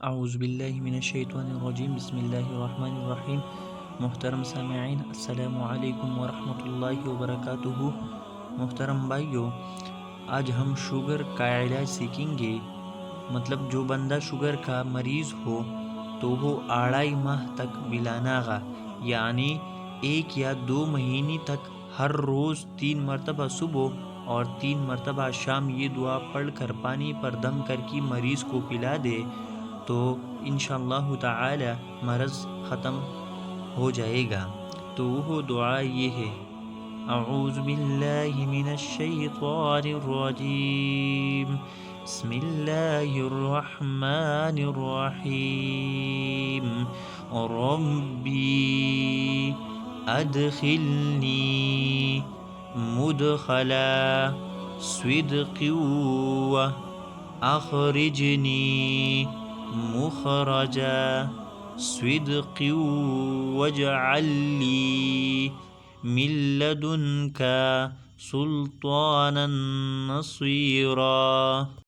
اعوذ باللہ من الشیطان الرجیم، بسم اللہ الرحمن الرحیم۔ محترم سامعین، السلام علیکم ورحمۃ اللہ وبرکاتہ۔ محترم بھائیو، آج ہم شوگر کا علاج سیکھیں گے۔ مطلب جو بندہ شوگر کا مریض ہو تو وہ 2.5 ماہ تک بلا ناغہ یعنی 1 یا 2 مہینے تک ہر روز 3 مرتبہ صبح اور 3 مرتبہ شام یہ دعا پڑھ کر پانی پر دم کر کے مریض کو پلا دے تو انشاءاللہ تعالی مرض ختم ہو جائے گا۔ تو وہ دعا یہ ہے: اعوذ باللہ من الشیطان الرجیم، بسم اللہ الرحمن الرحیم، ربی ادخلنی مدخل صدق و اخرجنی مخرج صدق واجعل لی من لدنک سلطانا نصیرا۔